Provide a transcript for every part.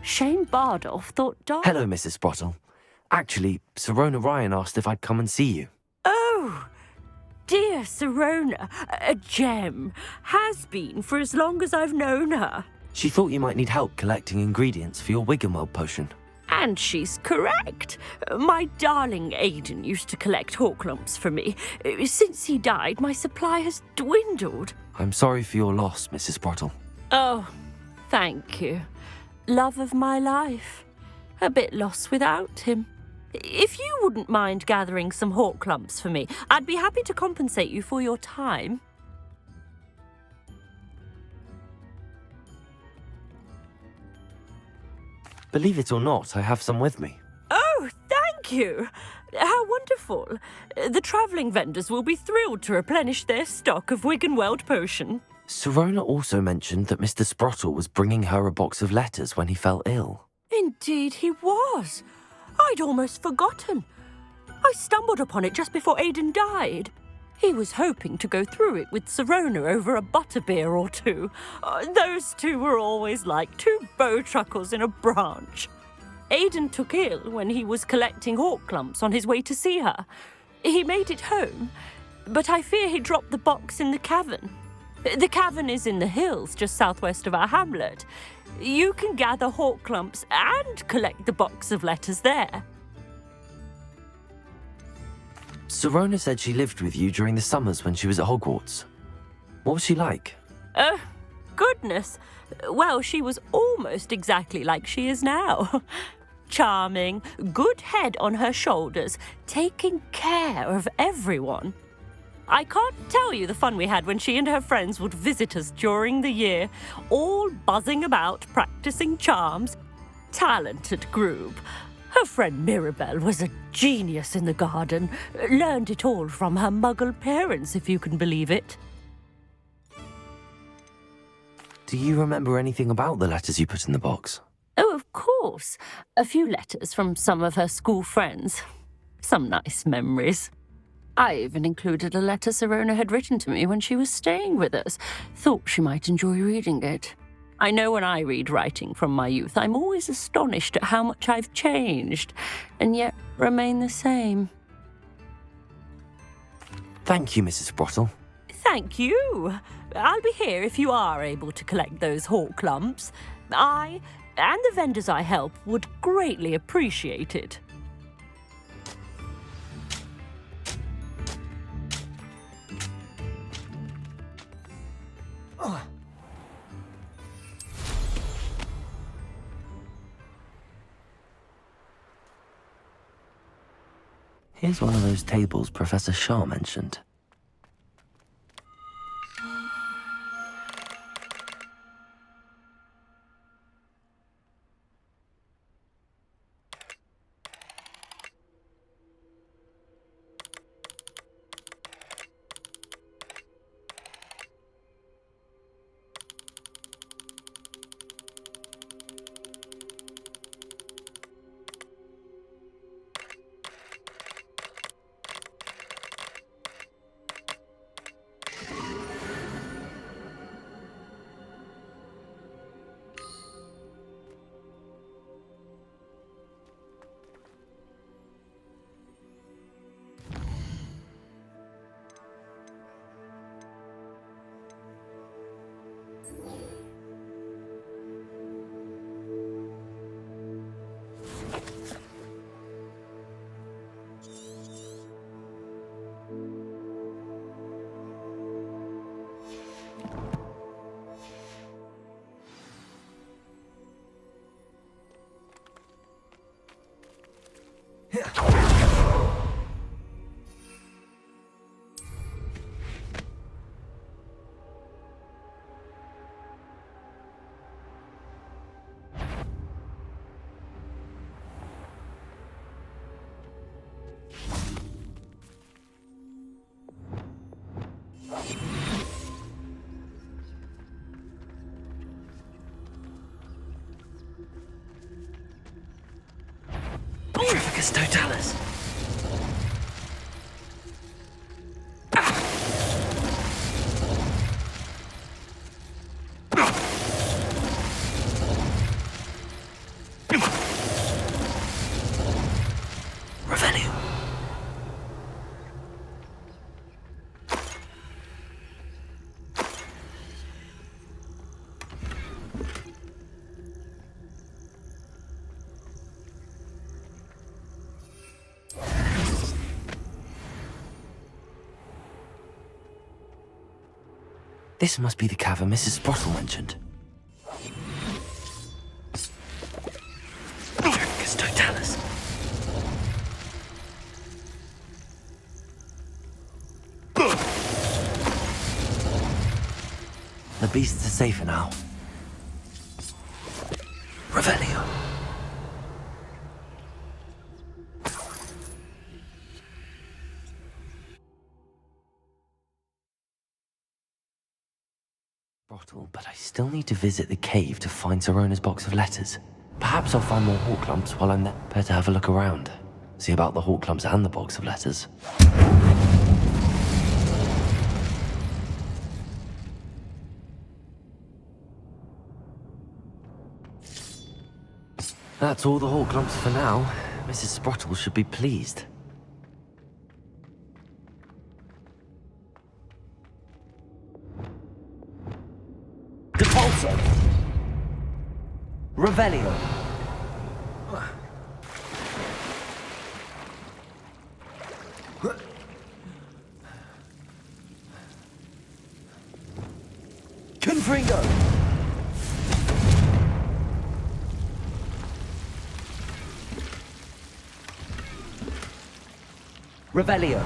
Shane Bardolph thought Hello, Mrs. Sprottle. Actually, Sirona Ryan asked if I'd come and see you. Oh, dear Sirona, a gem. Has been for as long as I've known her. She thought you might need help collecting ingredients for your Wiggenweld potion. And she's correct. My darling Aidan used to collect Horklumps for me. Since he died, my supply has dwindled. I'm sorry for your loss, Mrs. Sprottle. Oh, thank you. Love of my life. A bit lost without him. If you wouldn't mind gathering some Horklumps for me, I'd be happy to compensate you for your time. Believe it or not, I have some with me. Oh, thank you. How wonderful. The travelling vendors will be thrilled to replenish their stock of Wiggenweld potion. Sirona also mentioned that Mr. Sprottle was bringing her a box of letters when he fell ill. Indeed he was. I'd almost forgotten. I stumbled upon it just before Aidan died. He was hoping to go through it with Sirona over a butterbeer or two. Those two were always like two bowtruckles in a branch. Aidan took ill when he was collecting Horklumps on his way to see her. He made it home, but I fear he dropped the box in the cavern. The cavern is in the hills just southwest of our hamlet. You can gather Horklumps and collect the box of letters there. Sirona said she lived with you during the summers when she was at Hogwarts. What was she like? Goodness. Well, she was almost exactly like she is now. Charming, good head on her shoulders, taking care of everyone. I can't tell you the fun we had when she and her friends would visit us during the year, all buzzing about, practicing charms. Talented group. Her friend Mirabelle was a genius in the garden. Learned it all from her muggle parents, if you can believe it. Do you remember anything about the letters you put in the box? Oh, of course. A few letters from some of her school friends. Some nice memories. I even included a letter Sirona had written to me when she was staying with us. Thought she might enjoy reading it. I know when I read writing from my youth, I'm always astonished at how much I've changed, and yet remain the same. Thank you, Mrs. Sprottle. Thank you. I'll be here if you are able to collect those Horklumps. I, and the vendors I help, would greatly appreciate it. Here's one of those tables Professor Shah mentioned. Trifficus totalis. This must be the cavern Mrs. Sprottle mentioned. Dracus totalis. The beasts are safer now. Revelio. Sprottle, but I still need to visit the cave to find Sorona's box of letters. Perhaps I'll find more hawk lumps while I'm there. Better have a look around. See about the hawk lumps and the box of letters. That's all the hawk lumps for now. Mrs. Sprottle should be pleased. Depulso. Revelio. Confringo. Revelio.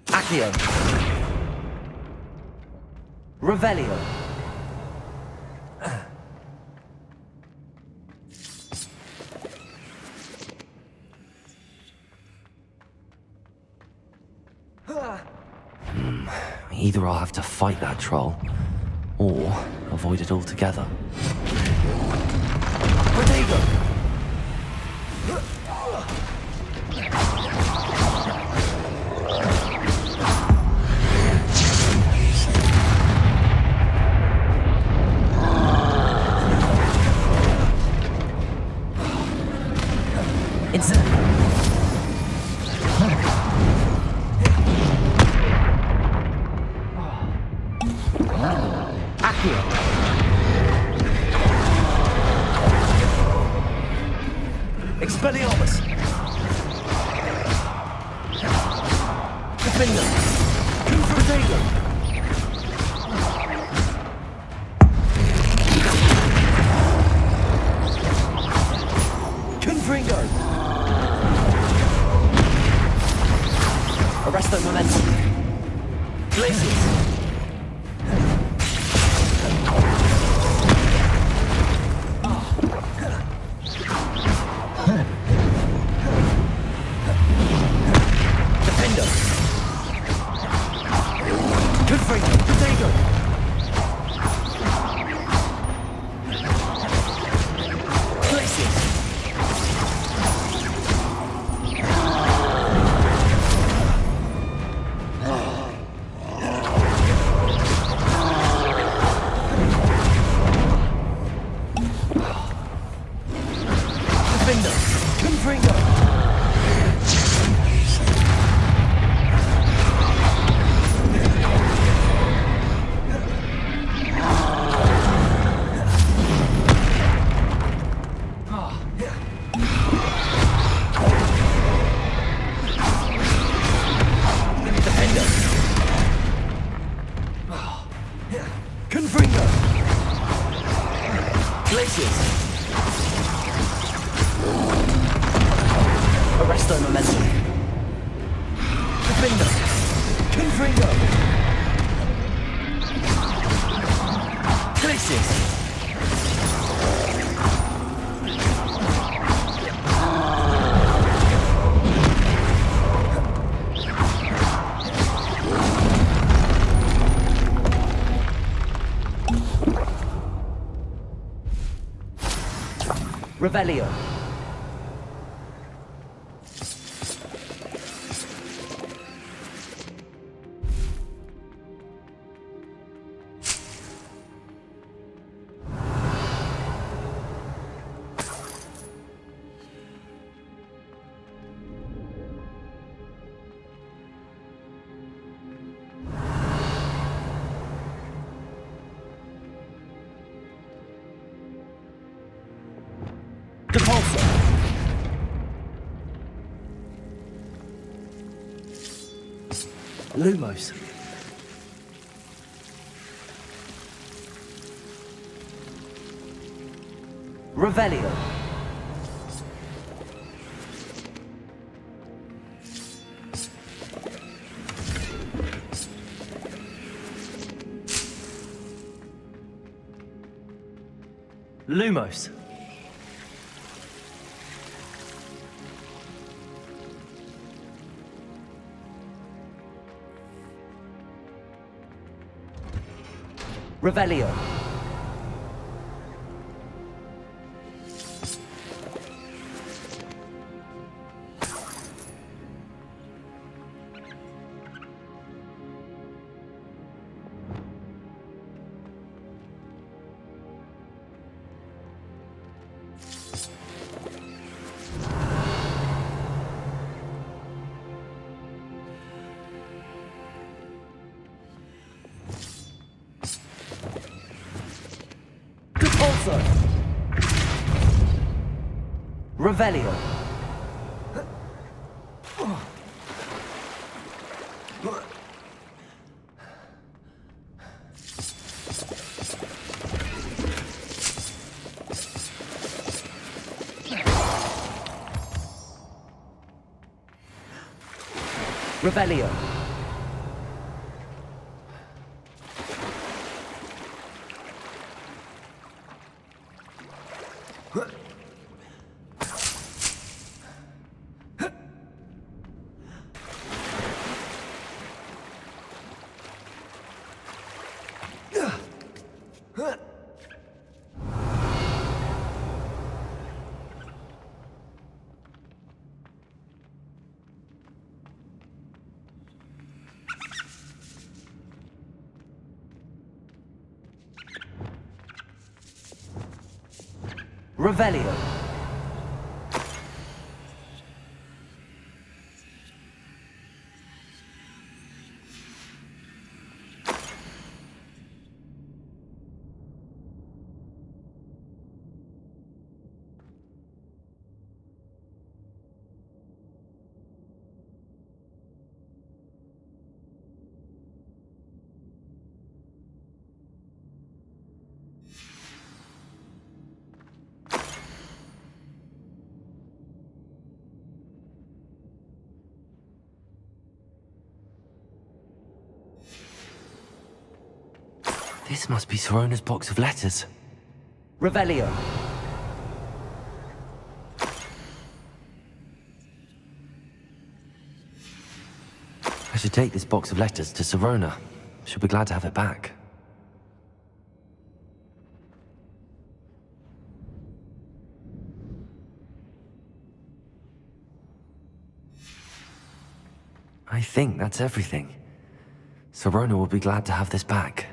Accio. Revelio. Either I'll have to fight that troll, or avoid it altogether. Protego! Expelliarmus! Defender! Confrontago! Confringo! Arresto momentum! Glacius! Arresto momentum. Defender. Confringo. Glacius. Revelio. Repulsor. Lumos. Revelio. Lumos. Revelio. Repulsor. Revelio. Revelio. Revelio. This must be Sorona's box of letters. Revelio. I should take this box of letters to Sorona. She'll be glad to have it back. I think that's everything. Sorona will be glad to have this back.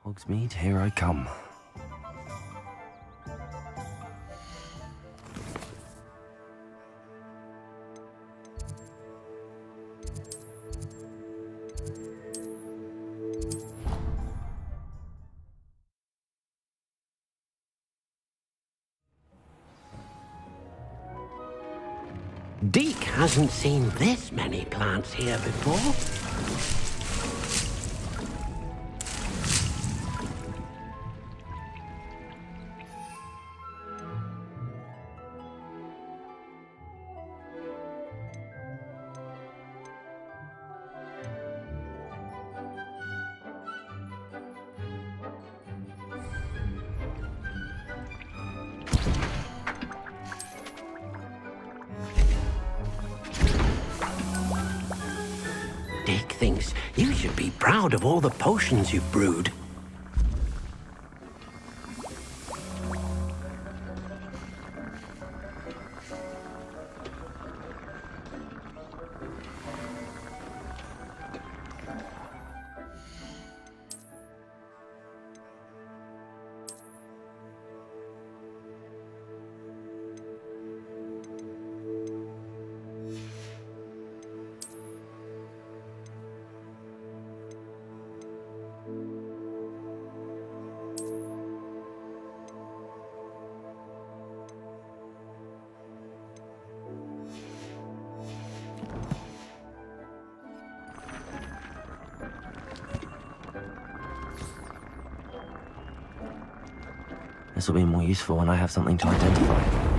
Hogsmeade, here I come. Deke hasn't seen this many plants here before. You should be proud of all the potions you've brewed. This will be more useful when I have something to identify.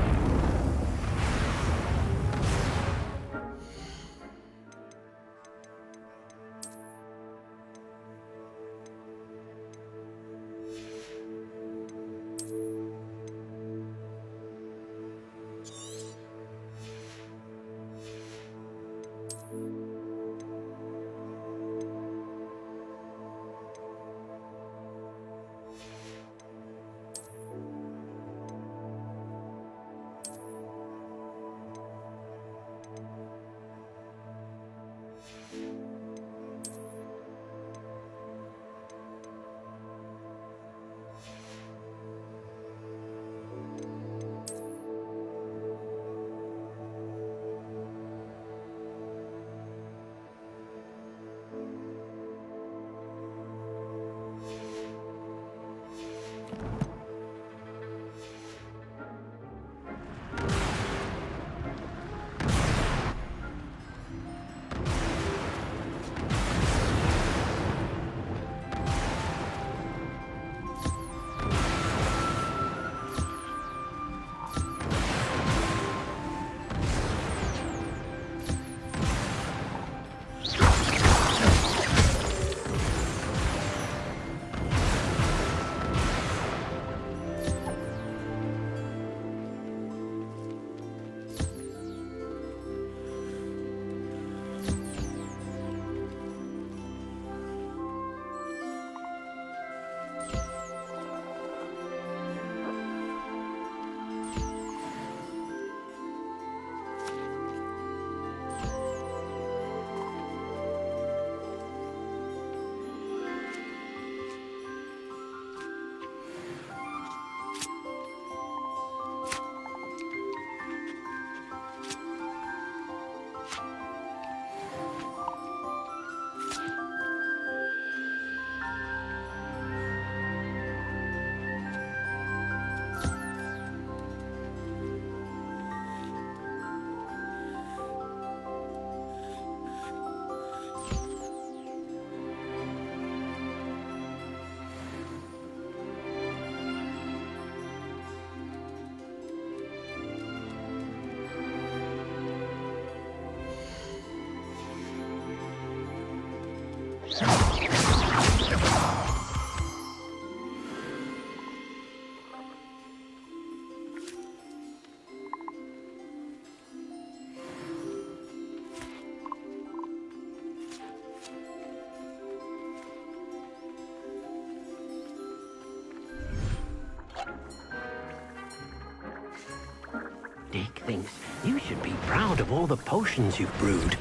Dick thinks you should be proud of all the potions you've brewed.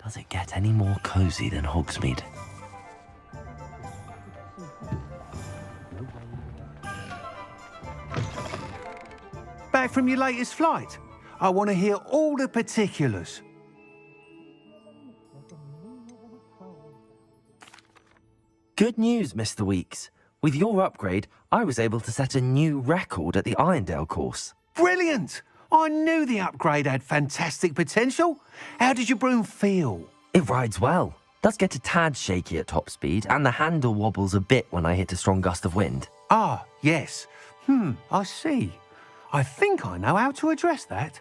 Does it get any more cozy than Hogsmeade? Back from your latest flight? I want to hear all the particulars. Good news, Mr. Weeks. With your upgrade, I was able to set a new record at the Irondale course. Brilliant! I knew the upgrade had fantastic potential. How did your broom feel? It rides well. Does get a tad shaky at top speed, and the handle wobbles a bit when I hit a strong gust of wind. Ah, yes. I see. I think I know how to address that.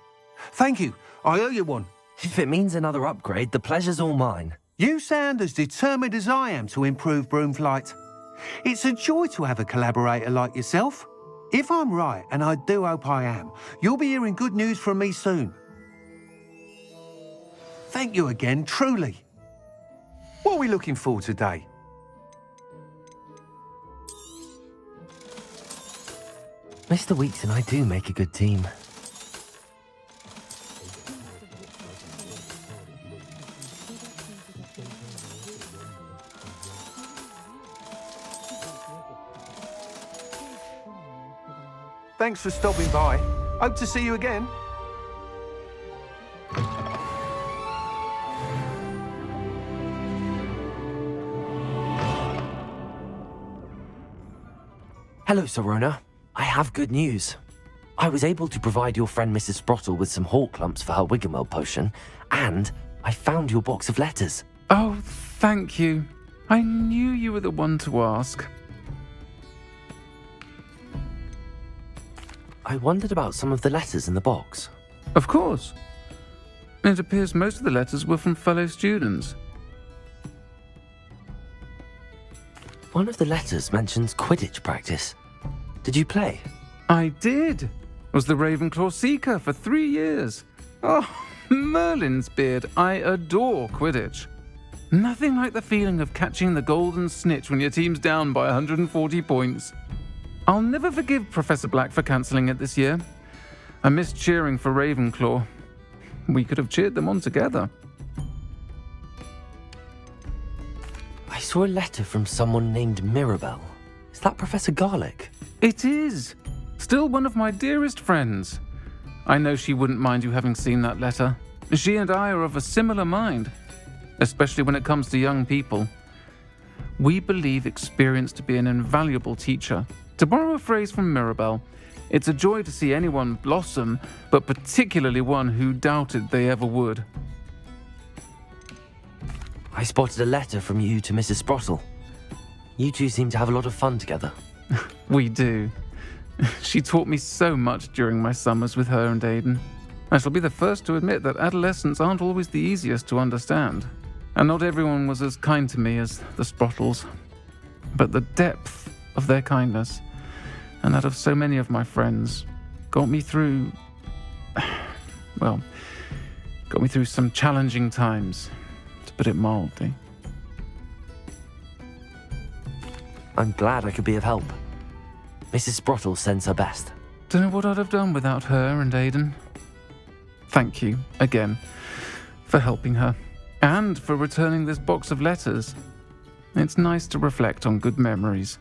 Thank you. I owe you one. If it means another upgrade, the pleasure's all mine. You sound as determined as I am to improve broom flight. It's a joy to have a collaborator like yourself. If I'm right, and I do hope I am, you'll be hearing good news from me soon. Thank you again, truly. What are we looking for today? Mr. Weeks and I do make a good team. Thanks for stopping by. Hope to see you again. Hello, Sirona. I have good news. I was able to provide your friend Mrs. Sprottle with some Hawk lumps for her Wiggenweld potion, and I found your box of letters. Oh, thank you. I knew you were the one to ask. I wondered about some of the letters in the box. Of course. It appears most of the letters were from fellow students. One of the letters mentions Quidditch practice. Did you play? I did. Was the Ravenclaw Seeker for 3 years. Oh, Merlin's beard. I adore Quidditch. Nothing like the feeling of catching the golden snitch when your team's down by 140 points. I'll never forgive Professor Black for cancelling it this year. I missed cheering for Ravenclaw. We could have cheered them on together. I saw a letter from someone named Mirabelle. Is that Professor Garlick? It is. Still one of my dearest friends. I know she wouldn't mind you having seen that letter. She and I are of a similar mind, especially when it comes to young people. We believe experience to be an invaluable teacher. To borrow a phrase from Mirabelle, it's a joy to see anyone blossom, but particularly one who doubted they ever would. I spotted a letter from you to Mrs. Sprottle. You two seem to have a lot of fun together. We do. She taught me so much during my summers with her and Aidan. I shall be the first to admit that adolescents aren't always the easiest to understand, and not everyone was as kind to me as the Sprottles. But the depth of their kindness, and that of so many of my friends, got me through some challenging times, to put it mildly. I'm glad I could be of help. Mrs. Sprottle sends her best. Don't know what I'd have done without her and Aidan. Thank you, again, for helping her, and for returning this box of letters. It's nice to reflect on good memories.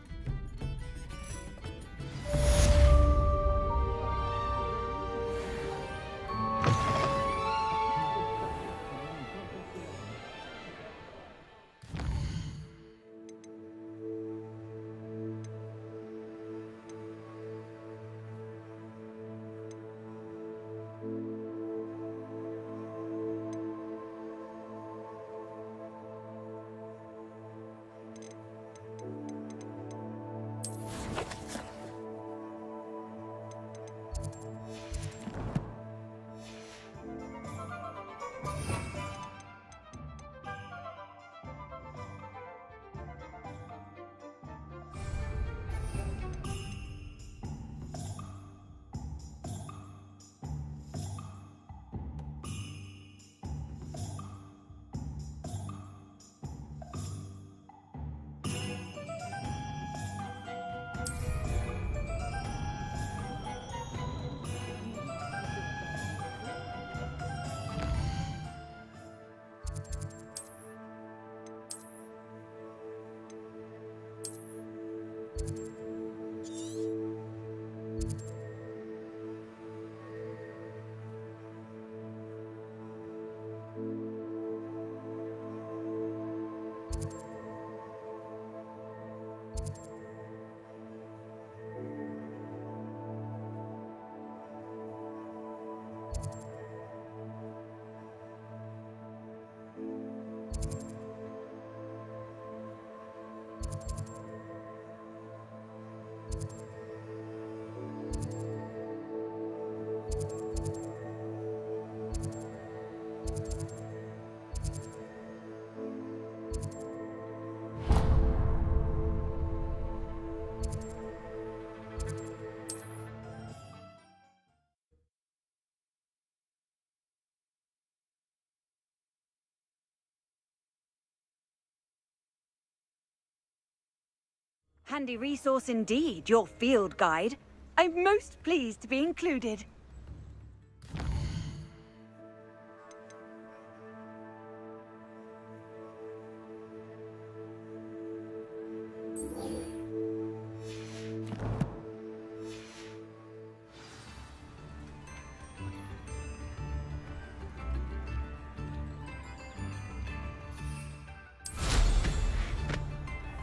Handy resource indeed, your field guide. I'm most pleased to be included.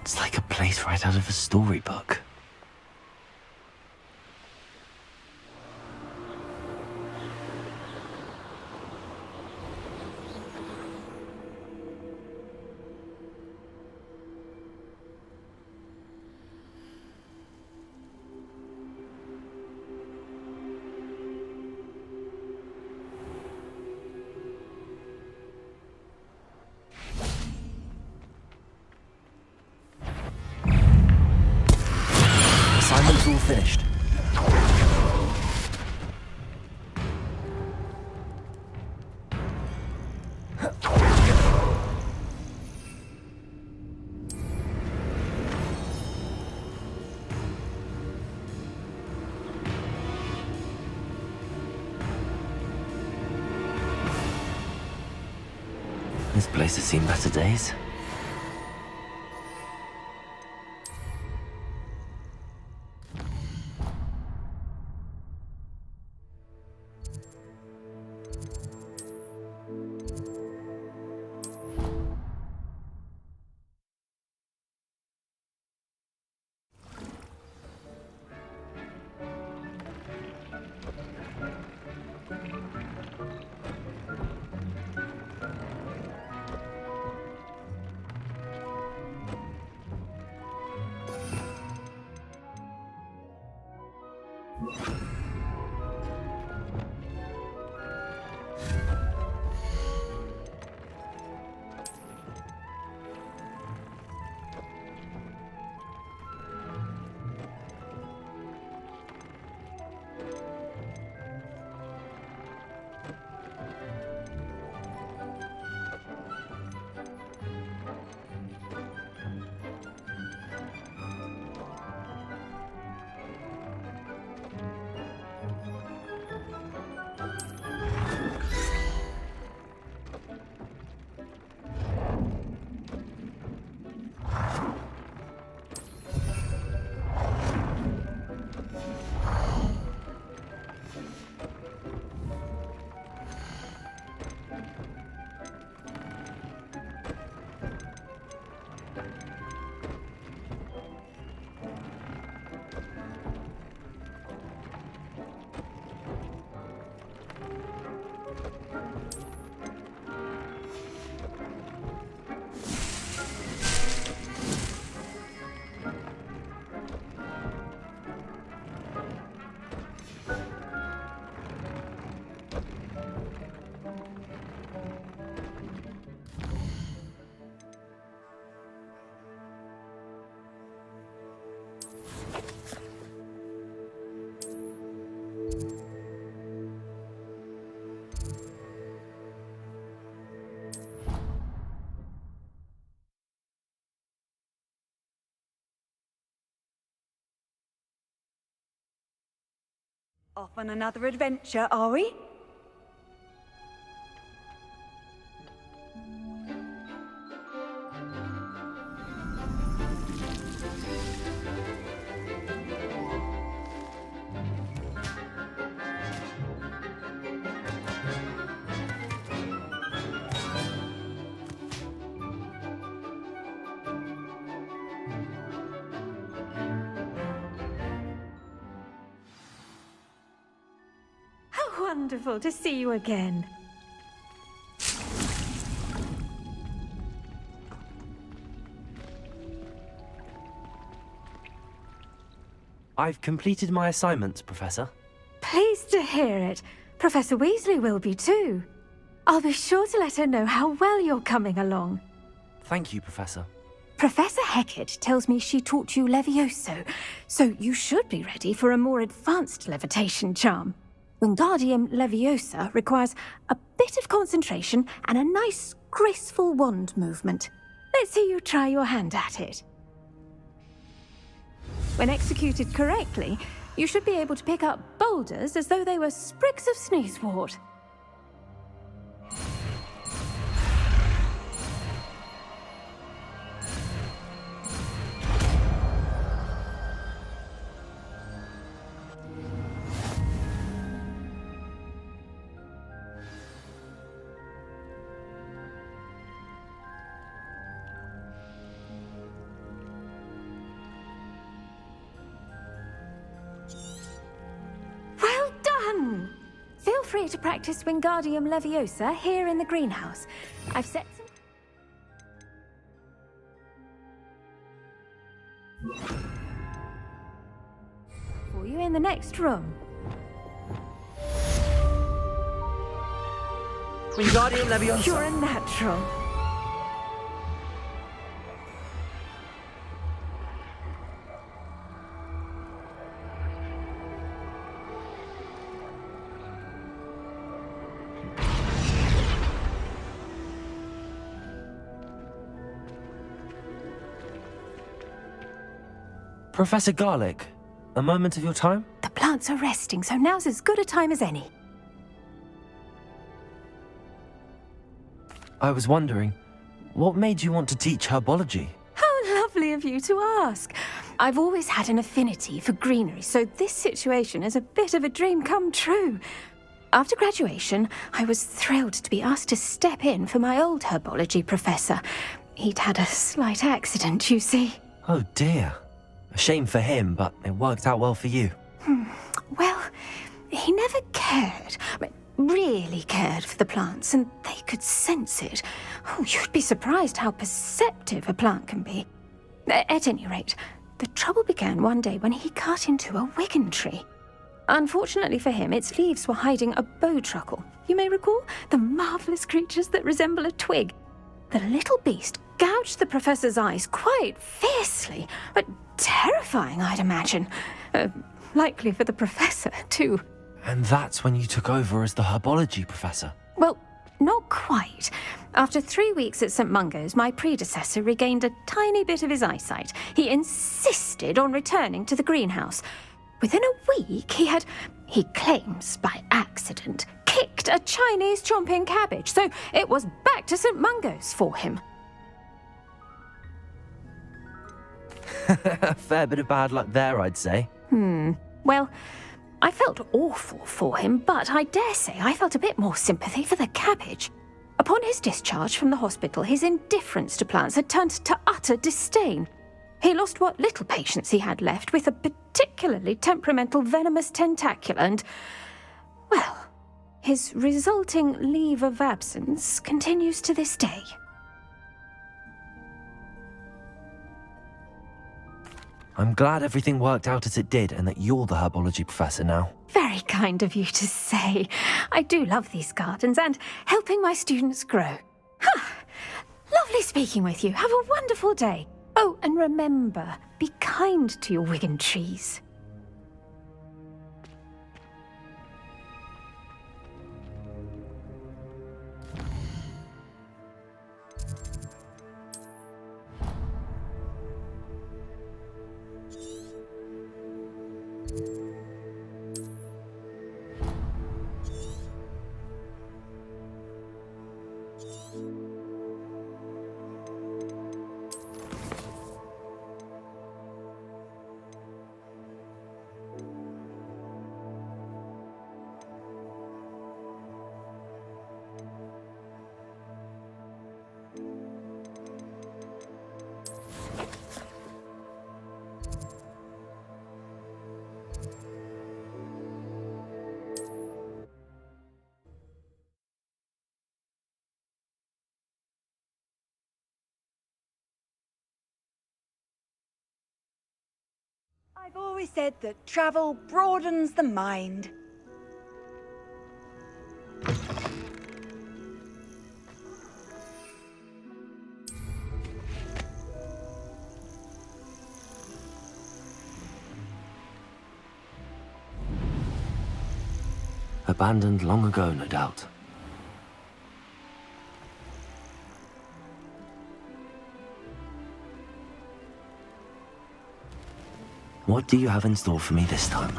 It's like a place right out of a storybook. Assignment's all finished. This place has seen better days. Off on another adventure, are we? Wonderful to see you again. I've completed my assignments, Professor. Pleased to hear it. Professor Weasley will be too. I'll be sure to let her know how well you're coming along. Thank you, Professor. Professor Hecat tells me she taught you Levioso, so you should be ready for a more advanced levitation charm. Wingardium Leviosa requires a bit of concentration and a nice, graceful wand movement. Let's see you try your hand at it. When executed correctly, you should be able to pick up boulders as though they were sprigs of sneezewort. Well done! Feel free to practice Wingardium Leviosa here in the greenhouse. I've set some... for you in the next room. Wingardium Leviosa! You're a natural. Professor Garlic, a moment of your time? The plants are resting, so now's as good a time as any. I was wondering, what made you want to teach herbology? How lovely of you to ask. I've always had an affinity for greenery, so this situation is a bit of a dream come true. After graduation, I was thrilled to be asked to step in for my old herbology professor. He'd had a slight accident, you see. Oh dear. A shame for him, but it worked out well for you. Well, he never cared, really cared for the plants, and they could sense it. Oh, you'd be surprised how perceptive a plant can be. At any rate, the trouble began one day when he cut into a wigan tree. Unfortunately for him, its leaves were hiding a bowtruckle. You may recall the marvellous creatures that resemble a twig. The little beast gouged the professor's eyes quite fiercely, but terrifying, I'd imagine. Likely for the professor, too. And that's when you took over as the herbology professor? Well, not quite. After 3 weeks at St. Mungo's, my predecessor regained a tiny bit of his eyesight. He insisted on returning to the greenhouse. Within a week, he claims by accident, kicked a Chinese chomping cabbage, so it was back to St. Mungo's for him. A fair bit of bad luck there, I'd say. Well, I felt awful for him, but I dare say I felt a bit more sympathy for the cabbage. Upon his discharge from the hospital, his indifference to plants had turned to utter disdain. He lost what little patience he had left with a particularly temperamental venomous tentacula and, well, his resulting leave of absence continues to this day. I'm glad everything worked out as it did and that you're the herbology professor now. Very kind of you to say. I do love these gardens and helping my students grow. Lovely speaking with you. Have a wonderful day. Oh, and remember, be kind to your wigan trees. I've always said that travel broadens the mind. Abandoned long ago, no doubt. What do you have in store for me this time?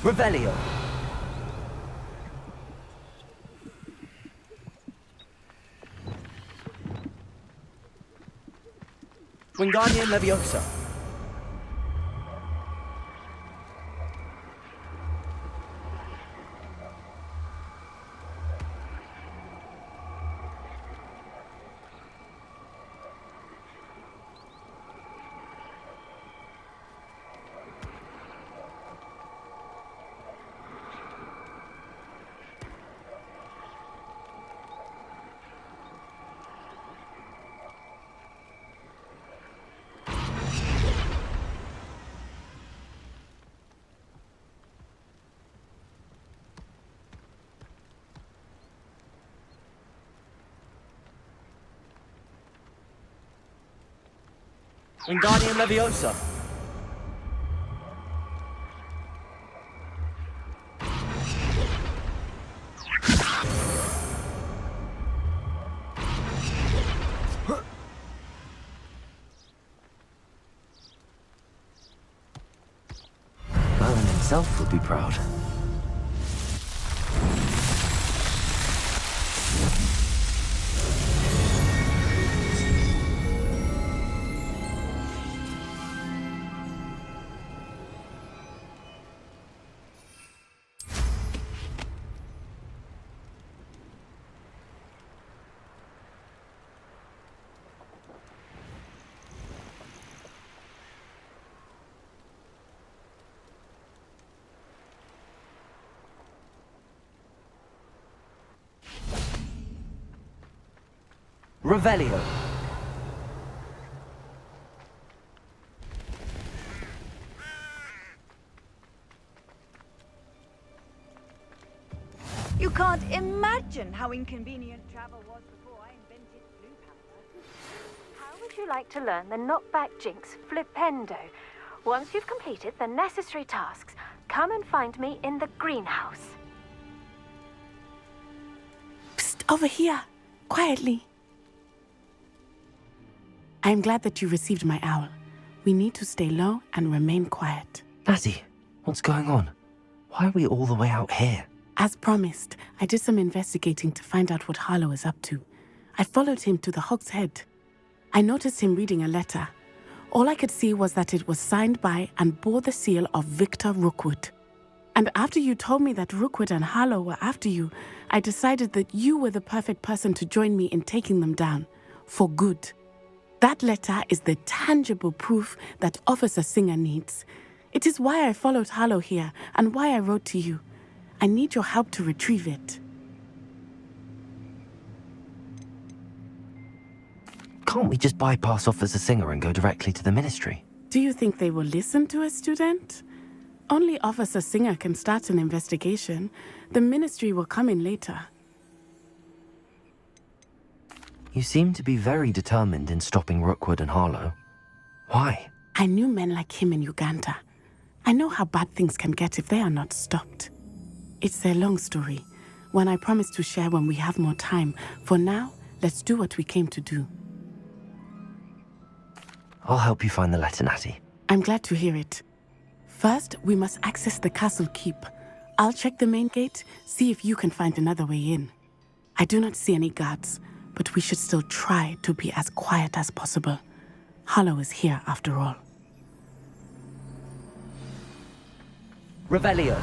Revelio! Wingardium Leviosa! Wingardium Leviosa! Merlin himself would be proud. Revelio. You can't imagine how inconvenient travel was before I invented blue powder. How would you like to learn the knockback jinx flipendo? Once you've completed the necessary tasks, come and find me in the greenhouse. Psst, over here, quietly. I'm glad that you received my owl. We need to stay low and remain quiet. Natty, what's going on? Why are we all the way out here? As promised, I did some investigating to find out what Harlow is up to. I followed him to the Hog's Head. I noticed him reading a letter. All I could see was that it was signed by and bore the seal of Victor Rookwood. And after you told me that Rookwood and Harlow were after you, I decided that you were the perfect person to join me in taking them down. For good. That letter is the tangible proof that Officer Singer needs. It is why I followed Harlow here and why I wrote to you. I need your help to retrieve it. Can't we just bypass Officer Singer and go directly to the Ministry? Do you think they will listen to a student? Only Officer Singer can start an investigation. The Ministry will come in later. You seem to be very determined in stopping Rookwood and Harlow. Why? I knew men like him in Uganda. I know how bad things can get if they are not stopped. It's a long story, one I promise to share when we have more time. For now, let's do what we came to do. I'll help you find the letter, Natty. I'm glad to hear it. First, we must access the castle keep. I'll check the main gate, see if you can find another way in. I do not see any guards, but we should still try to be as quiet as possible. Harlow is here after all. Revelio.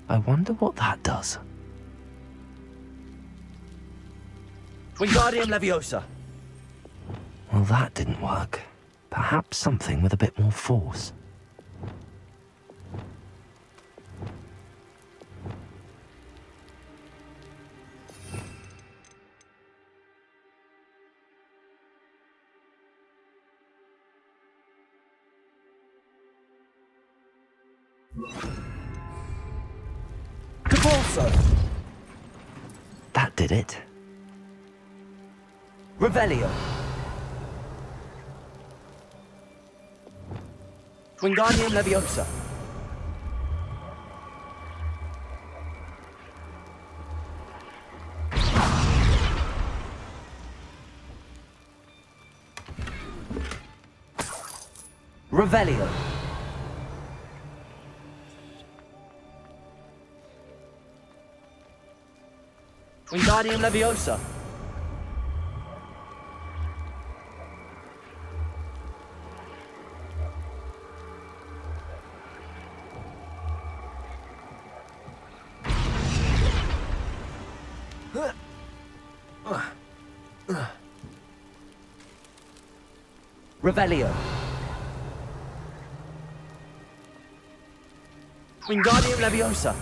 I wonder what that does. Wingardium Leviosa! Well, that didn't work. Perhaps something with a bit more force. Depulso! That did it. Revelio! Wingardium Leviosa! Revelio! Wingardium Leviosa! Revelio! Wingardium Leviosa!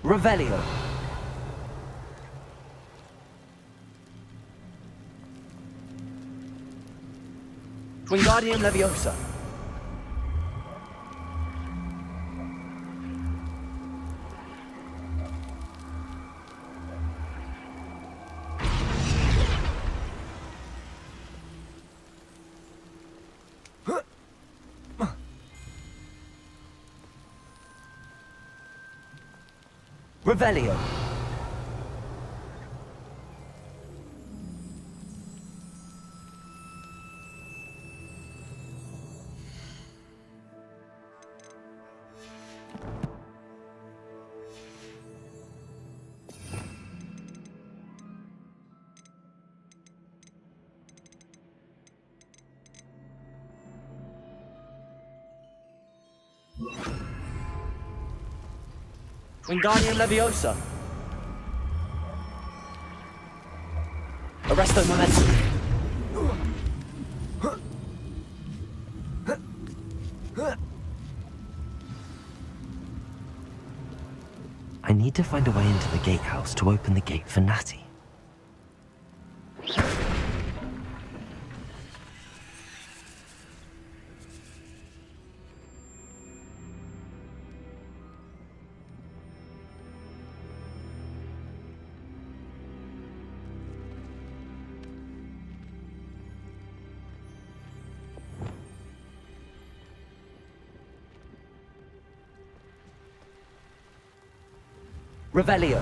Revelio! Wingardium Leviosa! Revelio! Wingardium Leviosa! Arresto Momentum! I need to find a way into the gatehouse to open the gate for Natty. Revelio!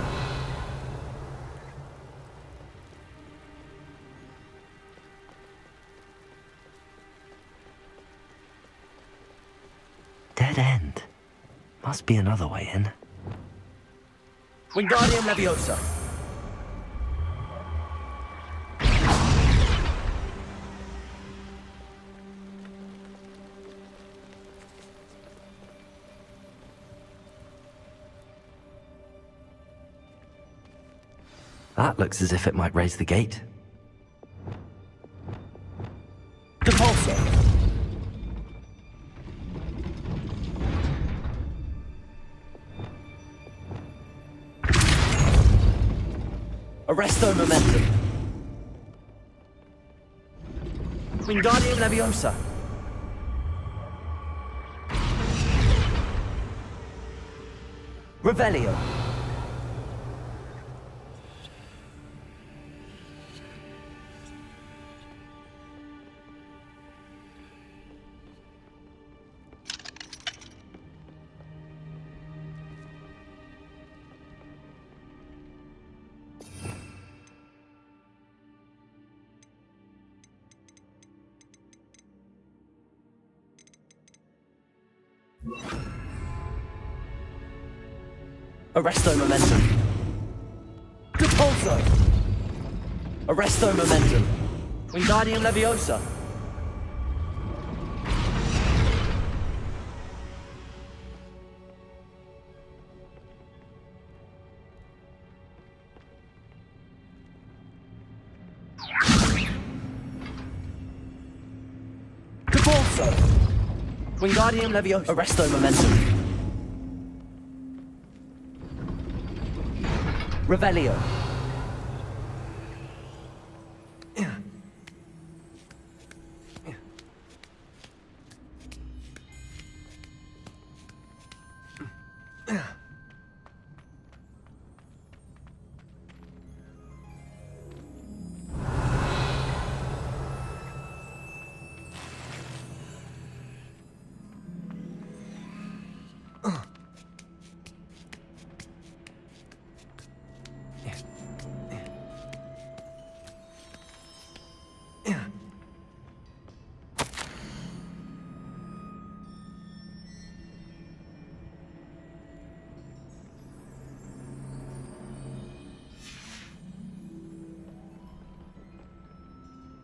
Dead end. Must be another way in. Wingardium Leviosa! That looks as if it might raise the gate. Depulso! Arresto Momentum! Wingardium Leviosa! Revelio! Arresto Momentum! Depulso! Arresto Momentum! Wingardium Leviosa! Depulso! Wingardium Leviosa! Arresto Momentum! Revelio!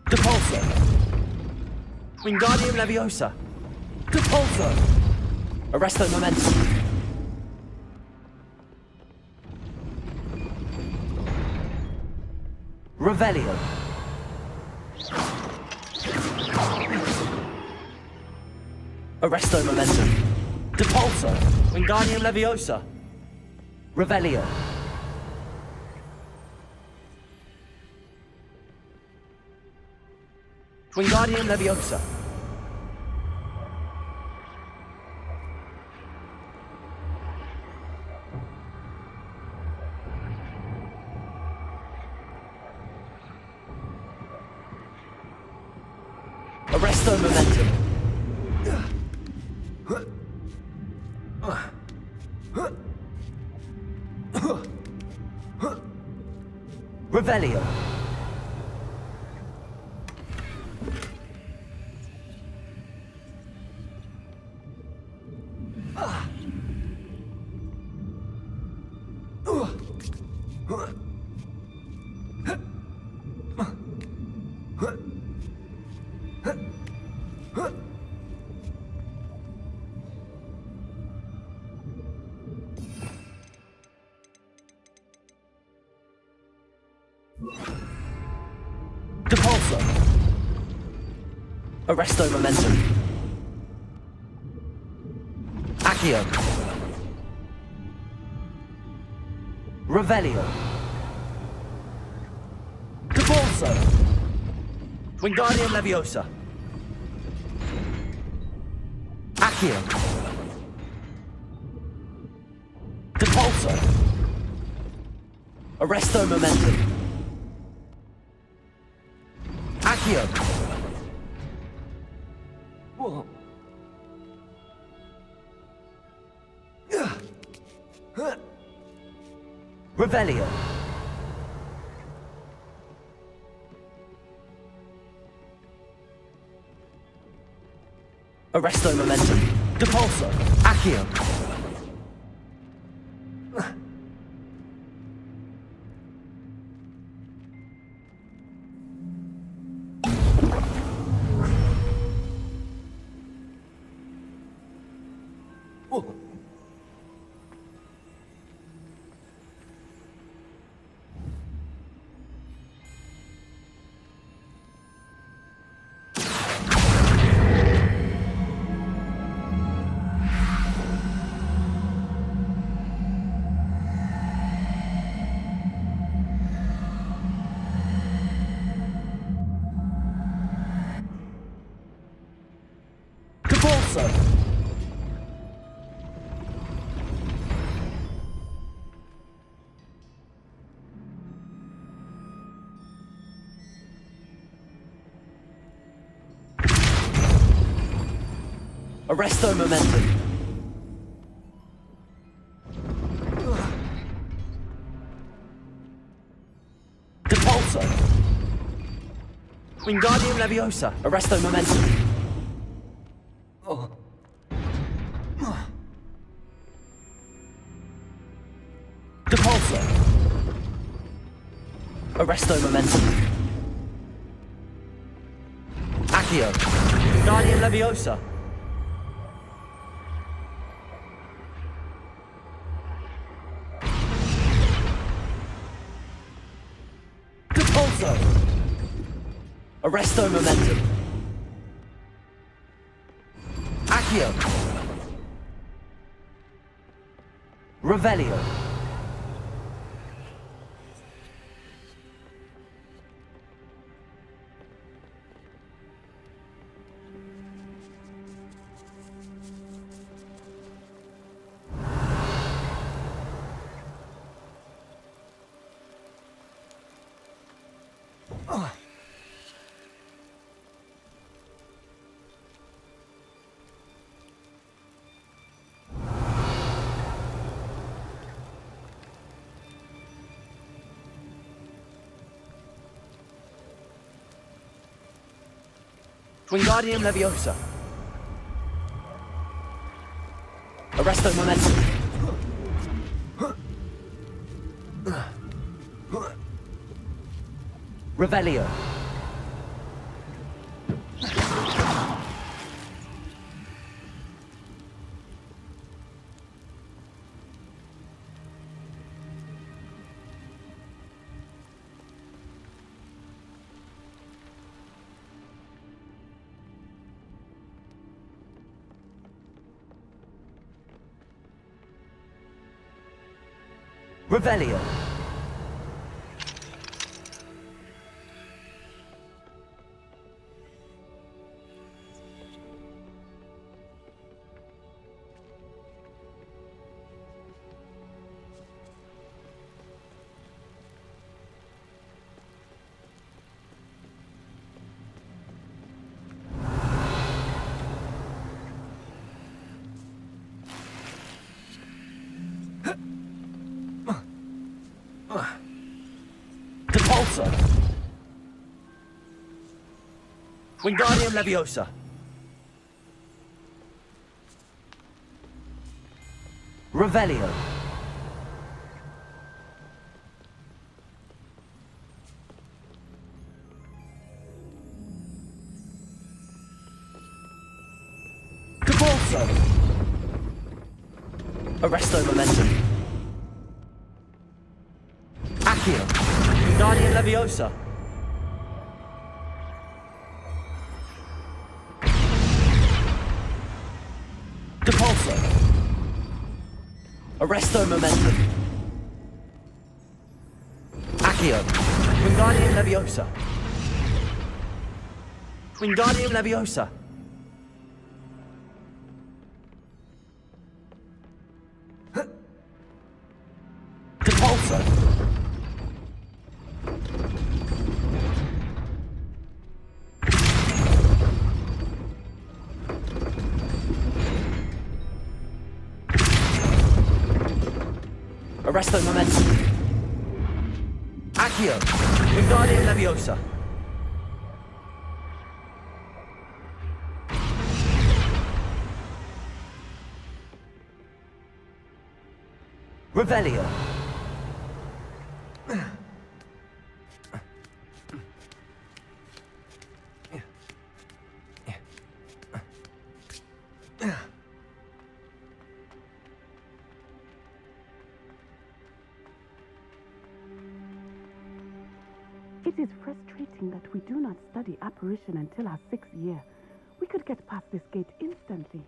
Depulso! Wingardium Leviosa! Depulso! Arresto Momentum! Revelio! Arresto Momentum! Depulso! Wingardium Leviosa! Revelio! Wingardium Leviosa! Arresto Momentum! Revelio! Depulso! Arresto Momentum! Accio! Revelio! Depulso! Wingardium Leviosa! Accio! Depulso! Arresto Momentum! Accio! Whoa. Revelio! Arresto Momentum! Depulso! Accio! Depulso! Arresto Momentum! Depulso! Wingardium Leviosa! Arresto Momentum! Depulso! Arresto Momentum! Accio! Wingardium Leviosa! Depulso! Arresto Momentum! Accio. Revelio. Wingardium Leviosa. Arresto Momentum. Revelio. Revelio. Depulso. Wingardium Leviosa. Revelio. Depulso. Arresto Momentum. Accio. Wingardium Leviosa. Depulso. Arresto Momentum. Accio. Wingardium Leviosa. Wingardium Leviosa. Depulso. Arresto Momentum. Accio. Wingardium Leviosa. Revelio. It is frustrating that we do not study apparition until our 6th year. We could get past this gate instantly.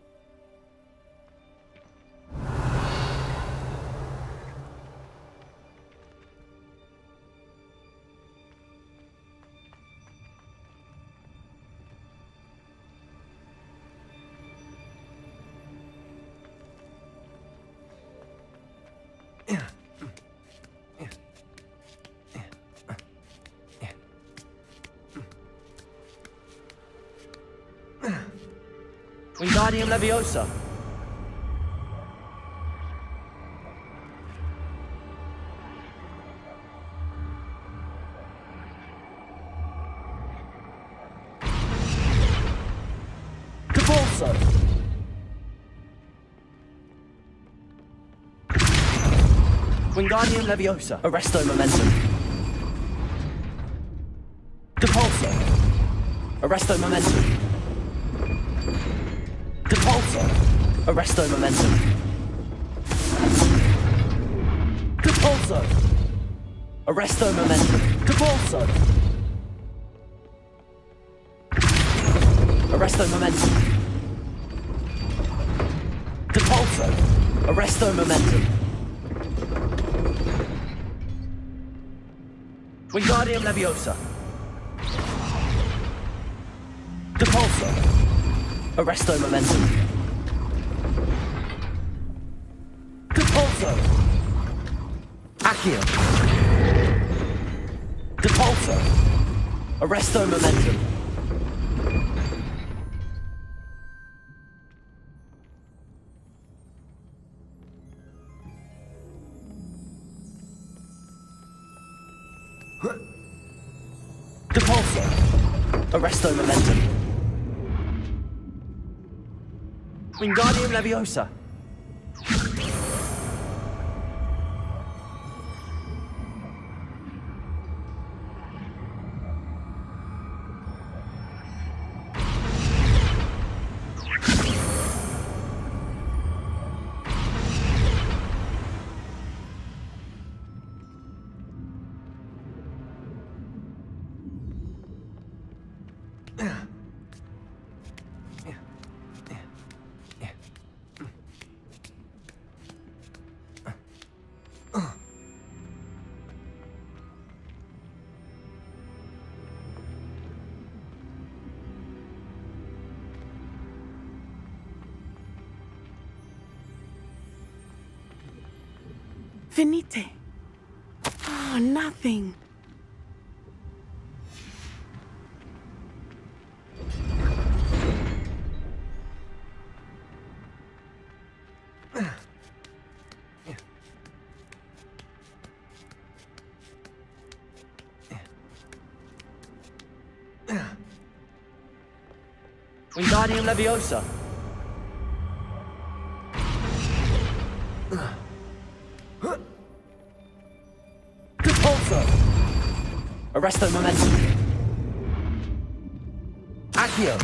Wingardium Leviosa. Depulso. Wingardium Leviosa. Arresto Momentum. Depulso. Arresto Momentum. Depulso. Arresto Momentum. Depulso. Arresto Momentum. Depulso. Arresto Momentum. Depulso. Arresto momentum. Wingardium Leviosa. Depulso. Arresto momentum. Depulso. Accio. Depulso. Arresto momentum. Depulso. Arresto momentum. Wingardium Leviosa. Finite. Oh, nothing. Wingardium Leviosa. Depulso. Arresto momentum. Accio.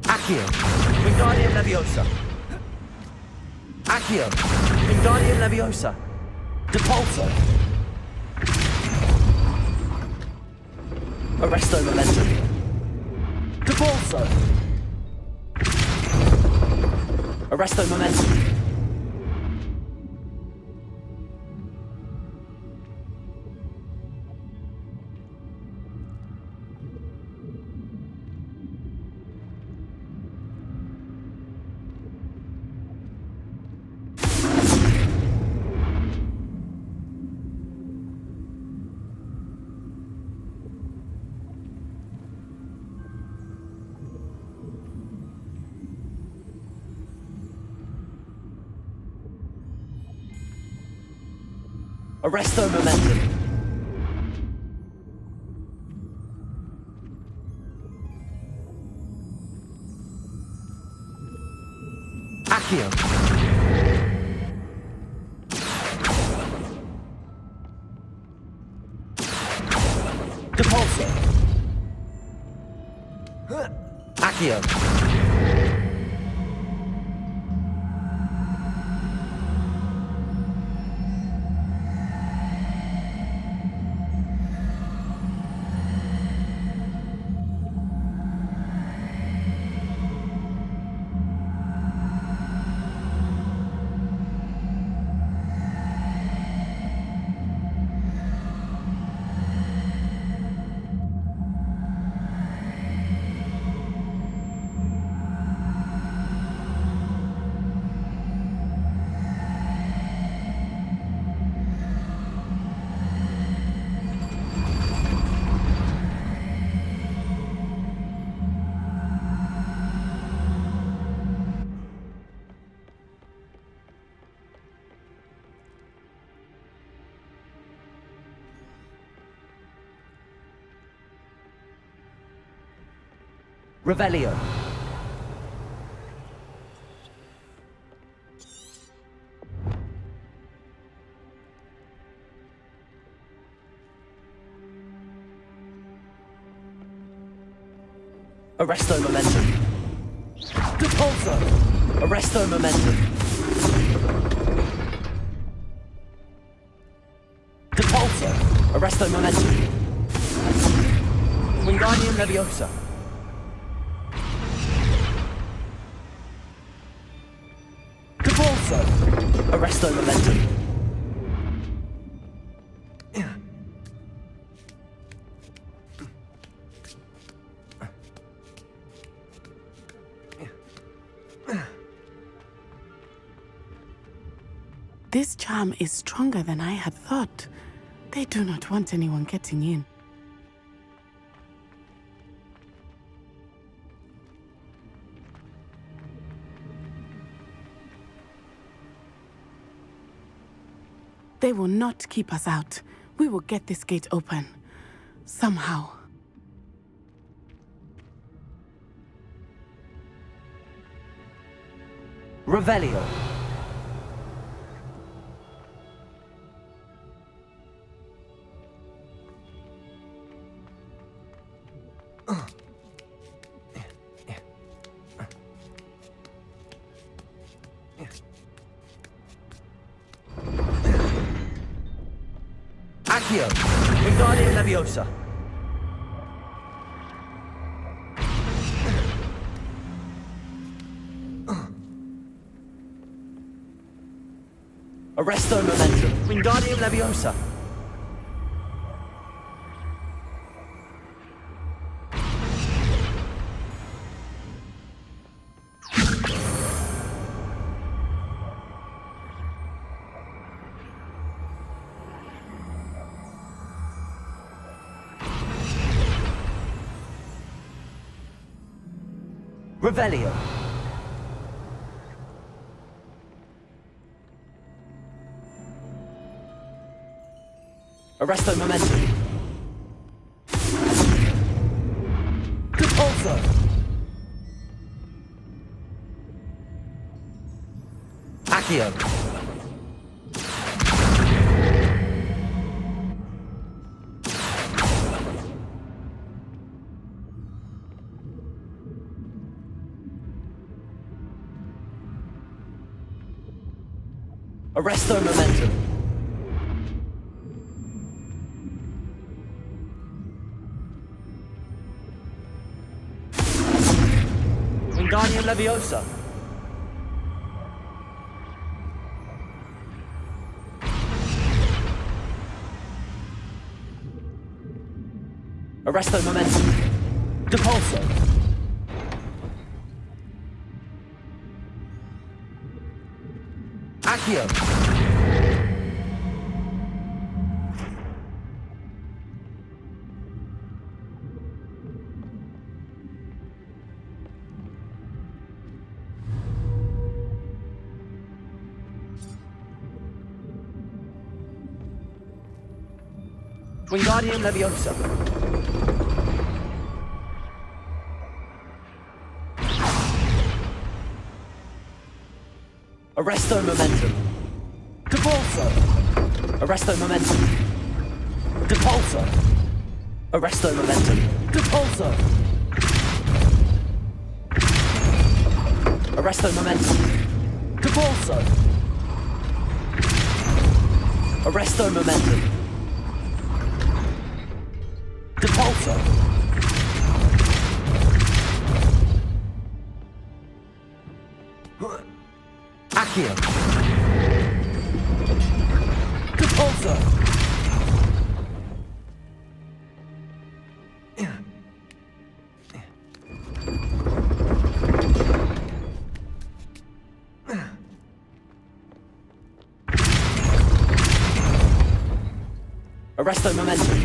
Accio. Wingardium Leviosa. Accio. Wingardium Leviosa. Depulso. Arresto momentum. Depulso. Arresto momentum. Arresto momentum. Accio. Depulso. Accio. Revelio. Arresto momentum. Depulso. Arresto momentum. Depulso. Arresto momentum. Wingardium Leviosa. Depulso. Arresto momentum. This charm is stronger than I had thought. They do not want anyone getting in. They will not keep us out. We will get this gate open. Somehow. Revelio. Accio. Wingardium Leviosa. Arresto momentum. Wingardium Leviosa. Revelio. Arresto momentum. Depulso. Accio. Arresto momentum. Wingardium Leviosa. Arresto momentum. Depulso. Accio. Wingardium Leviosa. Arresto momentum. Depulso. Arresto momentum. Depulso. Arresto momentum. Depulso. Arresto momentum. Depulso. Arresto momentum. Depulso. Accio. Depulso. Arresto momentum.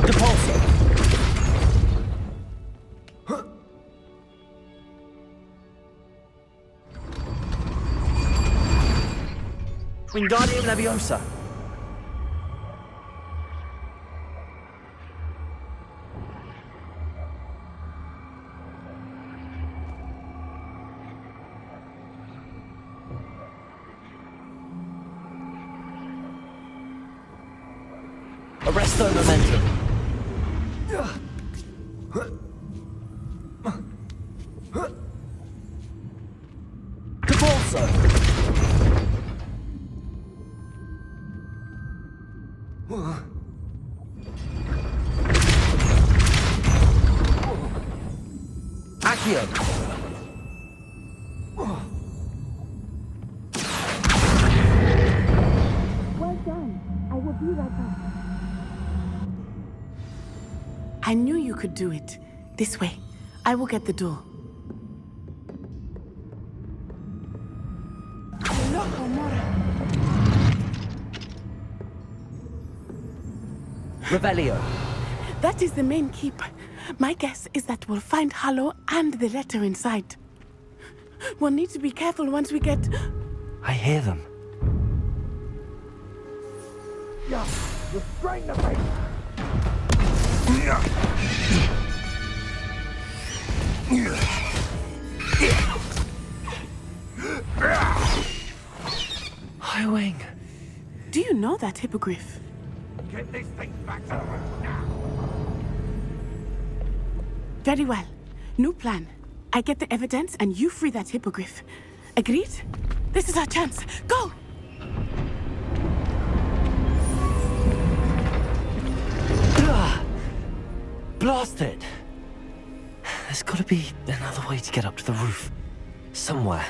Depulso. Wingardium Leviosa. Arresto momentum. Cabalso. Accio. Well done. I will be right back. I knew you could do it. This way. I will get the door. Revelio. That is the main keep. My guess is that we'll find Harlow and the letter inside. We'll need to be careful once we get... I hear them. Yeah, restrain the beast. Highwing. Do you know that hippogriff? Get this thing back to her now. Very well. New plan. I get the evidence and you free that hippogriff. Agreed? This is our chance. Go! Blasted! There's gotta be another way to get up to the roof. Somewhere.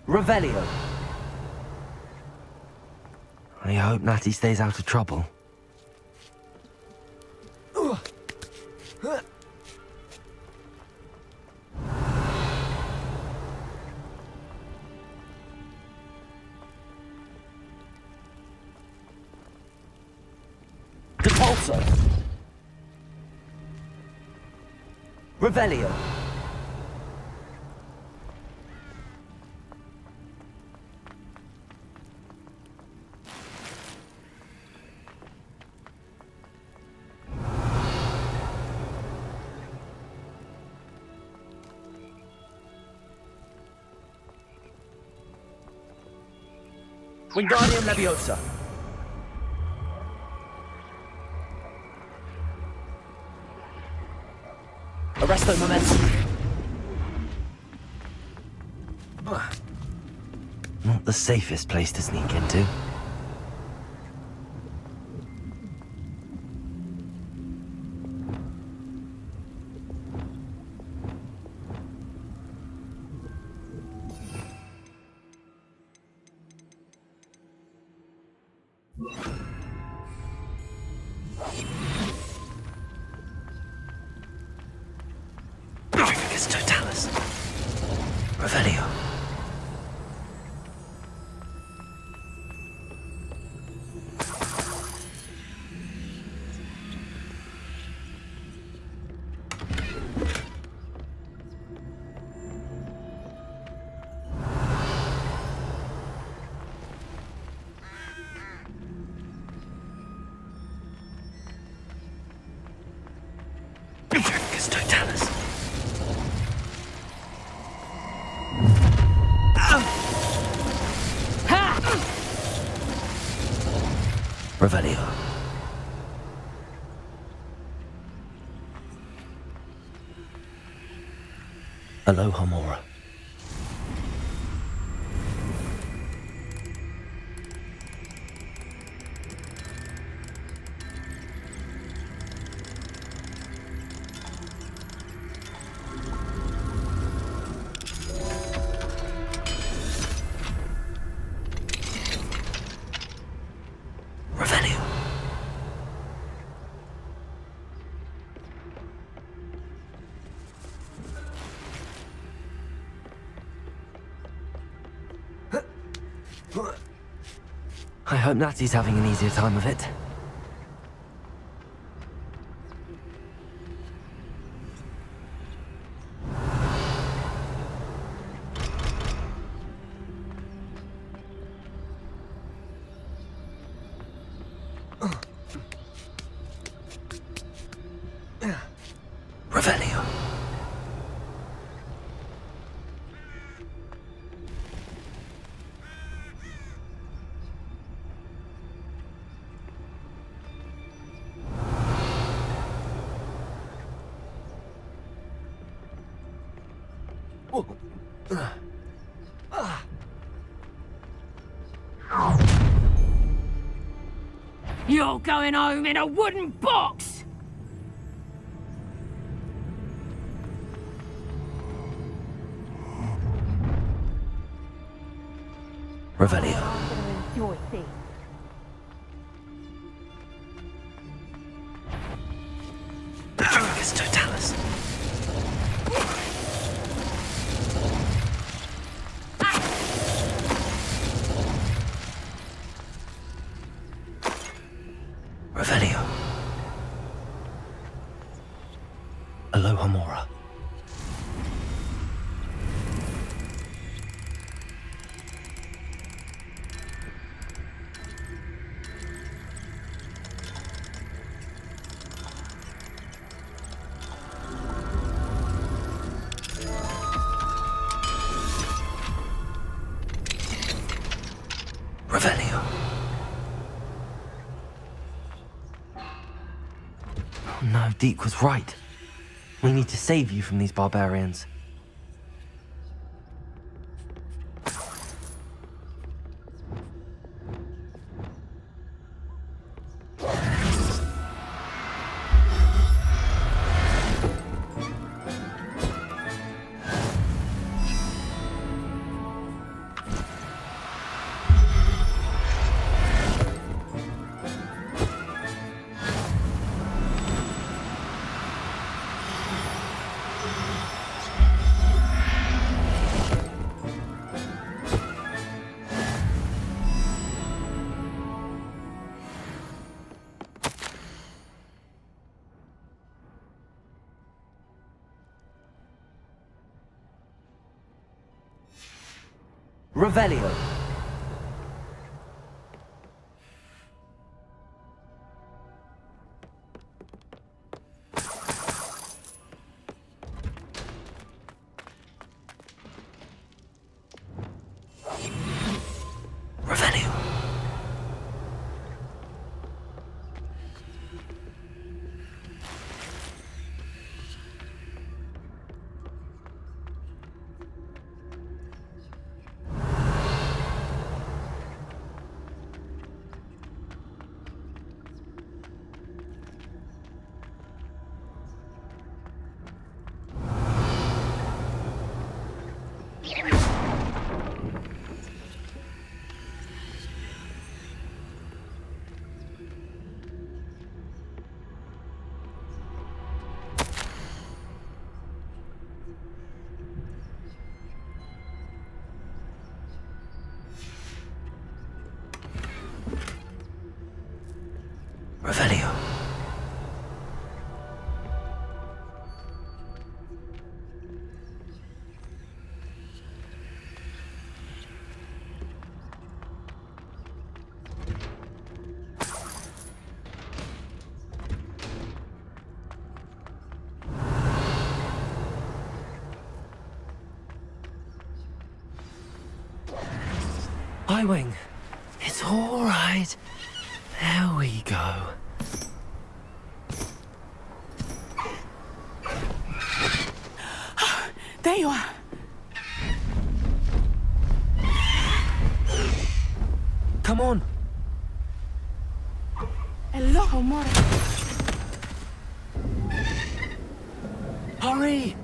Revelio. I hope Natty stays out of trouble. Depulso. Revelio. Wingardium Leviosa. Arresto momentum. Not the safest place to sneak into. It's Totalis. Revelio. It's Totalis. Revelio. Aloha Mora. Revelio. I hope Natty's having an easier time of it. Revelio. You're going home in a wooden box! Revelio. Enjoy things. Dracus Totalis. Revelio. Aloha Mora. Revelio. No, Deke was right. We need to save you from these barbarians. Revelio. Revelio. Revelio. Highwing. It's all right. There we go. There you are. Come on. Aloha Mora. Hurry.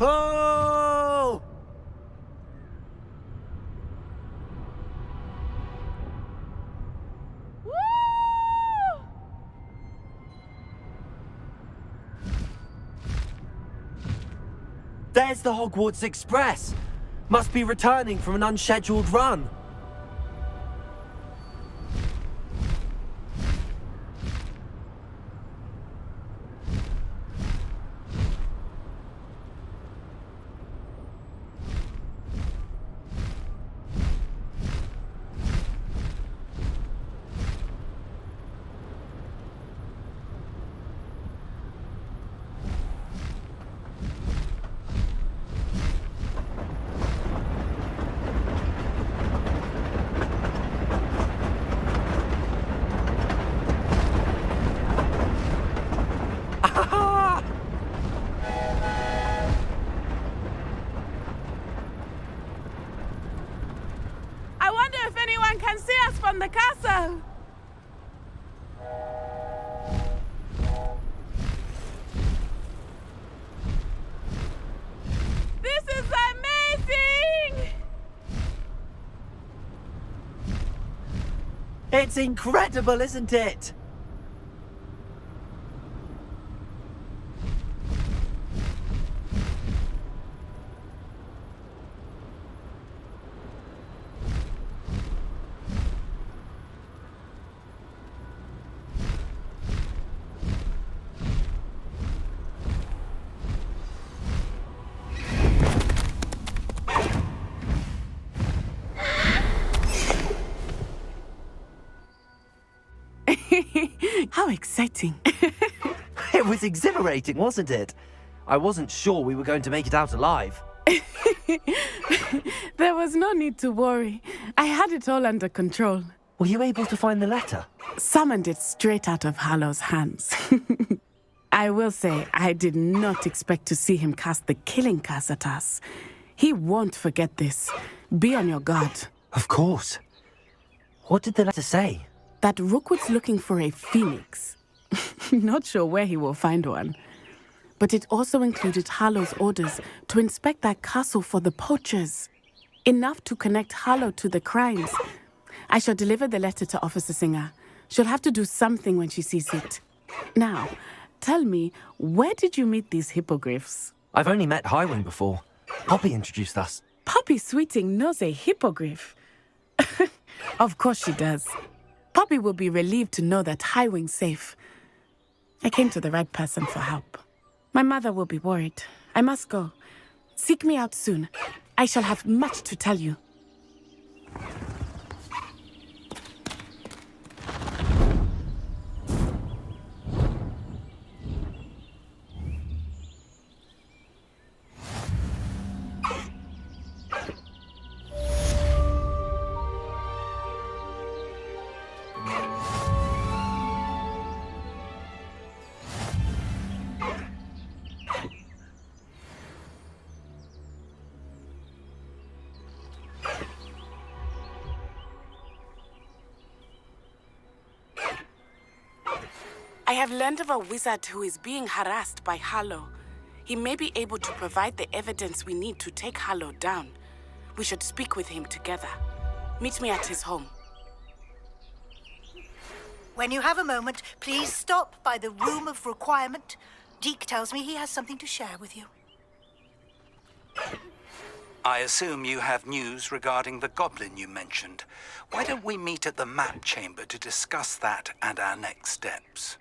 Oh! There's the Hogwarts Express. Must be returning from an unscheduled run. It's incredible, isn't it? How exciting. It was exhilarating, wasn't it? I wasn't sure we were going to make it out alive. There was no need to worry. I had it all under control. Were you able to find the letter? Summoned it straight out of Harlow's hands. I will say, I did not expect to see him cast the killing curse at us. He won't forget this. Be on your guard. Of course. What did the letter say? That Rookwood's looking for a phoenix. Not sure where he will find one. But it also included Harlow's orders to inspect that castle for the poachers. Enough to connect Harlow to the crimes. I shall deliver the letter to Officer Singer. She'll have to do something when she sees it. Now, tell me, where did you meet these hippogriffs? I've only met Highwing before. Poppy introduced us. Poppy Sweeting knows a hippogriff. Of course she does. Poppy will be relieved to know that Highwing's safe. I came to the right person for help. My mother will be worried. I must go. Seek me out soon. I shall have much to tell you. I have learned of a wizard who is being harassed by Harlow. He may be able to provide the evidence we need to take Harlow down. We should speak with him together. Meet me at his home. When you have a moment, please stop by the Room of Requirement. Deke tells me he has something to share with you. I assume you have news regarding the goblin you mentioned. Why don't we meet at the map chamber to discuss that and our next steps?